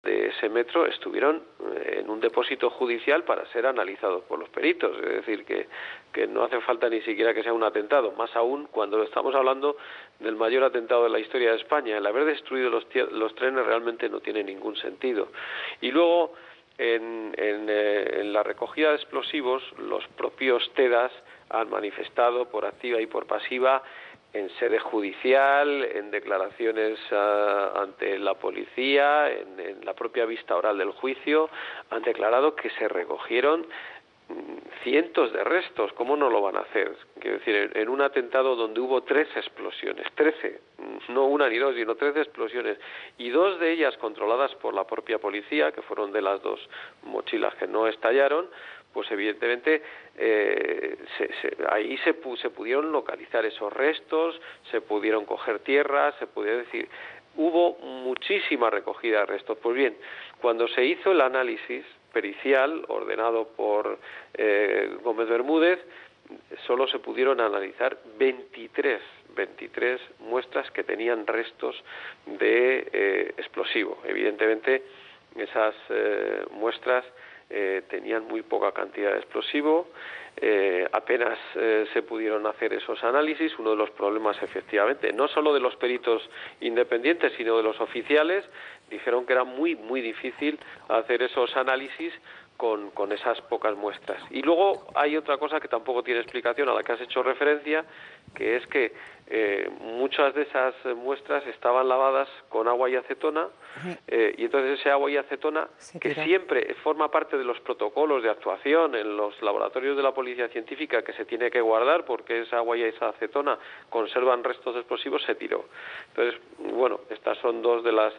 de ese metro estuvieron en un depósito judicial para ser analizados por los peritos, es decir, que no hace falta ni siquiera que sea un atentado, más aún cuando estamos hablando del mayor atentado de la historia de España. El haber destruido los trenes realmente no tiene ningún sentido. Y luego, en la recogida de explosivos, los propios TEDAS han manifestado por activa y por pasiva, en sede judicial, en declaraciones ante la policía, en la propia vista oral del juicio, han declarado que se recogieron cientos de restos. ¿Cómo no lo van a hacer? Quiero decir, en un atentado donde hubo 13 explosiones, 13, no una ni dos, sino 13 explosiones, y 2 de ellas controladas por la propia policía, que fueron de las 2 mochilas que no estallaron, pues evidentemente ahí se pudieron localizar esos restos, se pudieron coger tierras, se pudiera decir, hubo muchísima recogida de restos. Pues bien, cuando se hizo el análisis pericial ordenado por Gómez Bermúdez, solo se pudieron analizar 23 muestras que tenían restos de explosivo. Evidentemente, esas muestras tenían muy poca cantidad de explosivo, apenas se pudieron hacer esos análisis. Uno de los problemas, efectivamente, no solo de los peritos independientes, sino de los oficiales, dijeron que era muy difícil hacer esos análisis con esas pocas muestras. Y luego hay otra cosa que tampoco tiene explicación, a la que has hecho referencia, que es que muchas de esas muestras estaban lavadas con agua y acetona, y entonces ese agua y acetona, que siempre forma parte de los protocolos de actuación en los laboratorios de la policía científica, que se tiene que guardar porque esa agua y esa acetona conservan restos explosivos, se tiró. Entonces, bueno, estas son 2 de las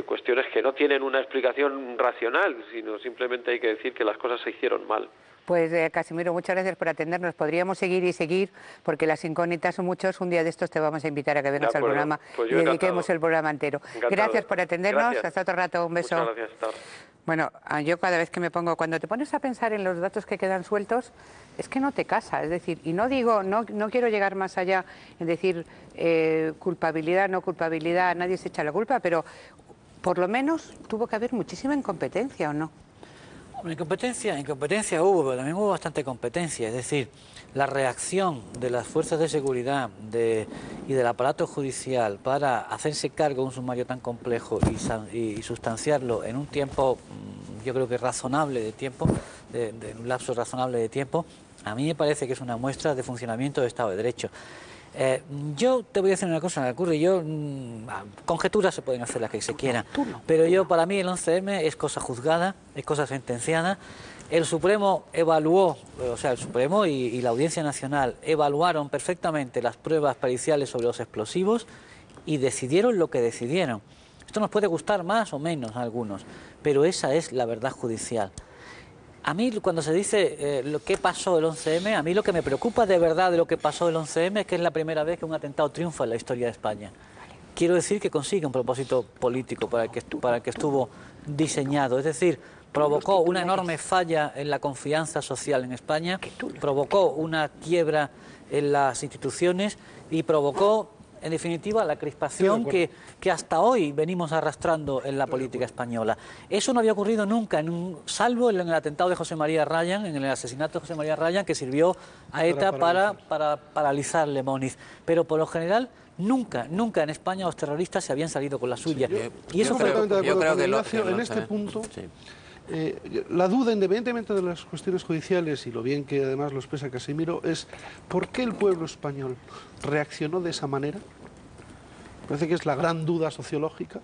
cuestiones que no tienen una explicación racional, sino simplemente hay que decir que las cosas se hicieron mal. Pues Casimiro, muchas gracias por atendernos. Podríamos seguir y seguir, porque las incógnitas son muchos. Un día de estos te vamos a invitar a que vengas al programa y dediquemos el programa entero. Encantado. Gracias por atendernos. Gracias. Hasta otro rato. Un beso. Muchas gracias. Hasta ahora. Bueno, yo cada vez que cuando te pones a pensar en los datos que quedan sueltos, es que no te casa. Es decir, y no digo, no quiero llegar más allá en decir culpabilidad, no culpabilidad, nadie se echa la culpa, pero por lo menos tuvo que haber muchísima incompetencia, ¿o no? Incompetencia hubo, pero también hubo bastante competencia. Es decir, la reacción de las fuerzas de seguridad y del aparato judicial para hacerse cargo de un sumario tan complejo y sustanciarlo en un tiempo, yo creo que razonable de tiempo, de un lapso razonable de tiempo, a mí me parece que es una muestra de funcionamiento del Estado de Derecho. Yo te voy a decir una cosa, me ocurre, conjeturas se pueden hacer las que se quieran, pero para mí el 11M es cosa juzgada, es cosa sentenciada. El Supremo evaluó, o sea, el Supremo y la Audiencia Nacional evaluaron perfectamente las pruebas periciales sobre los explosivos y decidieron lo que decidieron. Esto nos puede gustar más o menos a algunos, pero esa es la verdad judicial. A mí, cuando se dice lo que pasó el 11M, a mí lo que me preocupa de verdad de lo que pasó el 11M es que es la primera vez que un atentado triunfa en la historia de España. Quiero decir que consigue un propósito político para el que estuvo diseñado. Es decir, provocó una enorme falla en la confianza social en España, provocó una quiebra en las instituciones y provocó, en definitiva, la crispación que hasta hoy venimos arrastrando en la política española. Eso no había ocurrido nunca, salvo en el atentado de José María Ryan, en el asesinato de José María Ryan, que sirvió a ETA para paralizar Lemoniz. Pero por lo general, nunca en España los terroristas se habían salido con la suya. Y eso fue completamente de acuerdo con Ignacio en este punto. Sí. La duda, independientemente de las cuestiones judiciales y lo bien que además lo expresa Casimiro, es ¿por qué el pueblo español reaccionó de esa manera? Parece que es la gran duda sociológica.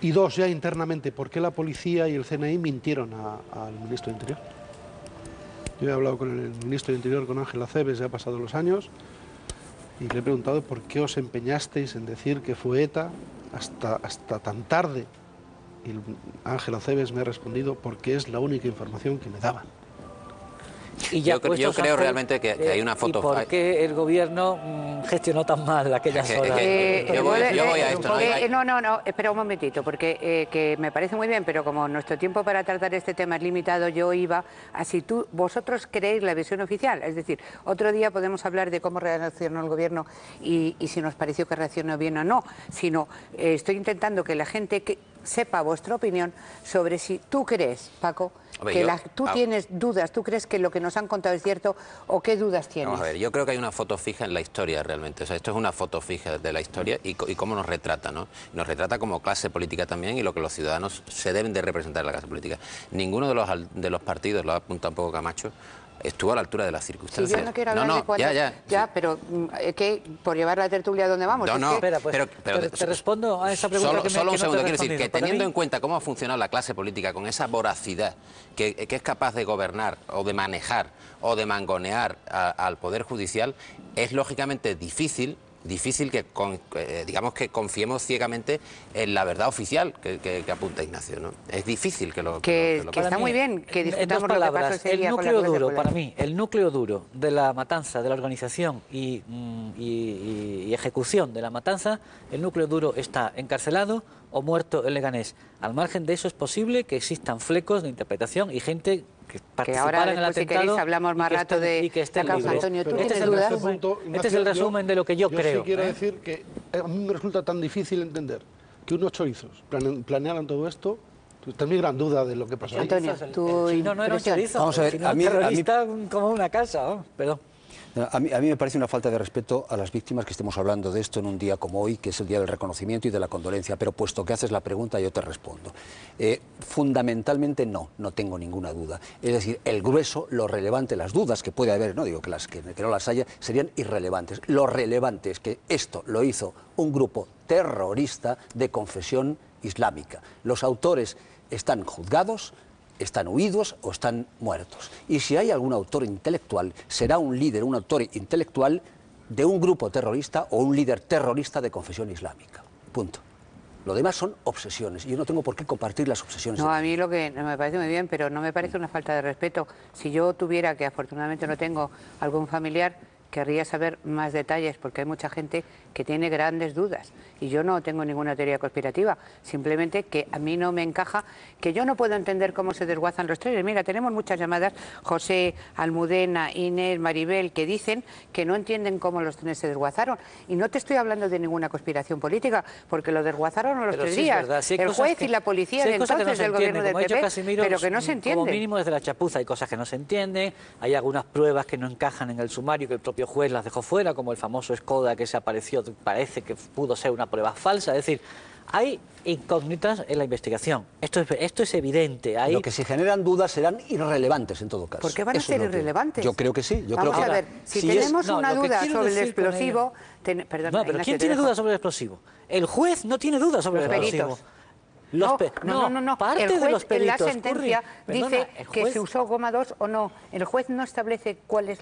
Y 2, ya internamente, ¿por qué la policía y el CNI mintieron al ministro de Interior? Yo he hablado con el ministro de Interior, con Ángel Acebes, ya ha pasado los años, y le he preguntado por qué os empeñasteis en decir que fue ETA hasta tan tarde. Y Ángel Acebes me ha respondido porque es la única información que me daban. Y ya yo creo realmente que hay una foto. ¿Y por qué el gobierno gestionó tan mal aquellas horas? Yo voy a esto. No, espera un momentito, porque que me parece muy bien, pero como nuestro tiempo para tratar este tema es limitado, yo iba a si vosotros creéis la versión oficial. Es decir, otro día podemos hablar de cómo reaccionó el gobierno y si nos pareció que reaccionó bien o no, sino estoy intentando que la gente sepa vuestra opinión sobre si tú crees, Paco, que tú tienes dudas, tú crees que lo que nos han contado es cierto o qué dudas tienes. Vamos a ver, yo creo que hay una foto fija en la historia realmente, o sea, esto es una foto fija de la historia y cómo nos retrata, ¿no? Nos retrata como clase política también y lo que los ciudadanos se deben de representar en la clase política. Ninguno de los partidos, lo ha apuntado un poco Camacho, estuvo a la altura de las circunstancias. Si yo no quiero hablar de cuándo... Ya, pero que por llevar la tertulia donde vamos... Espera, pues, pero te respondo a esa pregunta solo un segundo, quiero decir que teniendo en cuenta cómo ha funcionado la clase política con esa voracidad que es capaz de gobernar o de manejar o de mangonear al Poder Judicial, es lógicamente difícil que digamos que confiemos ciegamente en la verdad oficial que apunta Ignacio, ¿no? Es difícil que lo está muy bien que discutamos lo que pasó ese día con la núcleo duro, para mí, el núcleo duro de la matanza, de la organización y ejecución de la matanza, el núcleo duro está encarcelado o muerto en Leganés. Al margen de eso es posible que existan flecos de interpretación y gente que participara en el atentado. Si queréis, hablamos más rato de la causa. Antonio, ¿tú tienes dudas? Este es el resumen de lo que yo creo. Yo sí quiero decir que a mí me resulta tan difícil entender que unos chorizos planearan todo esto. Tengo mi gran duda de lo que pasó. Antonio, tú no era un chorizo. Vamos a ver, a mí como una casa, perdón. A mí me parece una falta de respeto a las víctimas que estemos hablando de esto en un día como hoy, que es el día del reconocimiento y de la condolencia, pero puesto que haces la pregunta yo te respondo. Fundamentalmente no tengo ninguna duda. Es decir, el grueso, lo relevante, las dudas que puede haber, no digo que no las haya, serían irrelevantes. Lo relevante es que esto lo hizo un grupo terrorista de confesión islámica. Los autores están juzgados, están huidos o están muertos. Y si hay algún autor intelectual, será un líder, un autor intelectual de un grupo terrorista o un líder terrorista de confesión islámica. Punto. Lo demás son obsesiones y yo no tengo por qué compartir las obsesiones. No, a mí lo que me parece muy bien, pero no me parece una falta de respeto. Si yo tuviera, que afortunadamente no tengo, algún familiar, querría saber más detalles, porque hay mucha gente que tiene grandes dudas y yo no tengo ninguna teoría conspirativa, simplemente que a mí no me encaja, que yo no puedo entender cómo se desguazan los trenes. Mira, tenemos muchas llamadas, José, Almudena, Inés, Maribel, que dicen que no entienden cómo los trenes se desguazaron, y no te estoy hablando de ninguna conspiración política, porque lo desguazaron a los 3 días, el juez y la policía de entonces del gobierno del PP, pero que no se entiende. Como mínimo desde la chapuza hay cosas que no se entienden, hay algunas pruebas que no encajan en el sumario, que el propio juez las dejó fuera, como el famoso Skoda que se apareció, parece que pudo ser una prueba falsa. Es decir, hay incógnitas en la investigación. Esto es evidente. Lo que se generan dudas serán irrelevantes en todo caso. ¿Por qué van a ser irrelevantes? Yo creo que sí. Vamos a ver, si tenemos una duda sobre el explosivo... Perdón, pero ¿quién tiene dudas sobre el explosivo? El juez no tiene dudas sobre el explosivo. No. El juez en la sentencia dice que se usó goma 2 o no. El juez no establece cuál es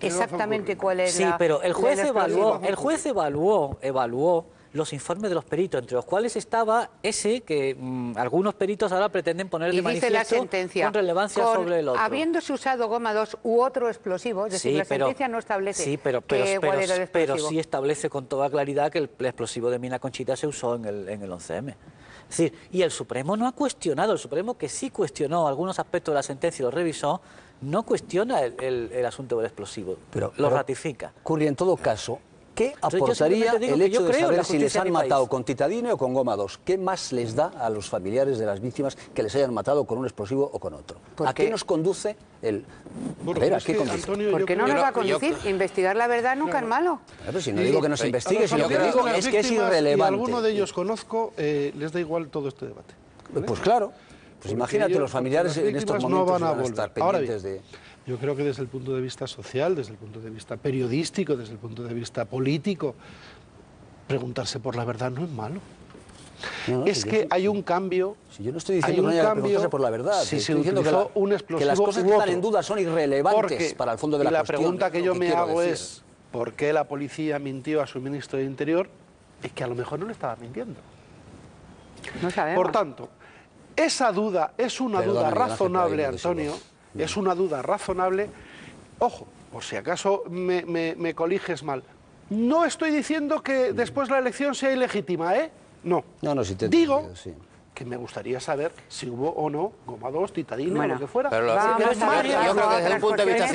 exactamente cuál es la... Sí, pero el juez evaluó los informes de los peritos, entre los cuales estaba ese que algunos peritos ahora pretenden poner de manifiesto la sentencia, con relevancia sobre el otro. Habiéndose usado goma 2 u otro explosivo, es decir, la sentencia no establece cuál era el explosivo. Pero sí establece con toda claridad que el explosivo de Mina Conchita se usó en el 11M. Es decir, y el Supremo no ha cuestionado, el Supremo que sí cuestionó algunos aspectos de la sentencia y lo revisó, no cuestiona el asunto del explosivo, pero lo ratifica. Curry, en todo caso, ¿qué aportaría el hecho de saber si les han matado con titadine o con goma 2? ¿Qué más les da a los familiares de las víctimas que les hayan matado con un explosivo o con otro? ¿A qué nos conduce el...? Bueno, ¿Por qué no nos va a conducir? Investigar la verdad nunca es malo. Pero si no digo que no se investigue, sino que digo es que es irrelevante. Y alguno de ellos conozco, les da igual todo este debate. ¿Vale? Pues claro. Pues imagínate, los familiares en estos momentos no van a estar pendientes de... Yo creo que desde el punto de vista social, desde el punto de vista periodístico, desde el punto de vista político, preguntarse por la verdad no es malo. Es que hay un cambio. Si yo no estoy diciendo que no haya que preguntarse por la verdad, si se utilizó un explosivo, que las cosas que están en duda son irrelevantes para el fondo de la cuestión. Y la pregunta que yo me hago es, ¿por qué la policía mintió a su ministro de Interior? Es que a lo mejor no le estaba mintiendo. No sabemos. Por tanto, esa duda es una duda razonable, Antonio. Es una duda razonable. Ojo, por si acaso me coliges mal. No estoy diciendo que después la elección sea ilegítima, ¿eh? No. Sí te digo que me gustaría saber si hubo o no goma 2, titadina o lo que fuera. Pero yo creo que desde un punto de vista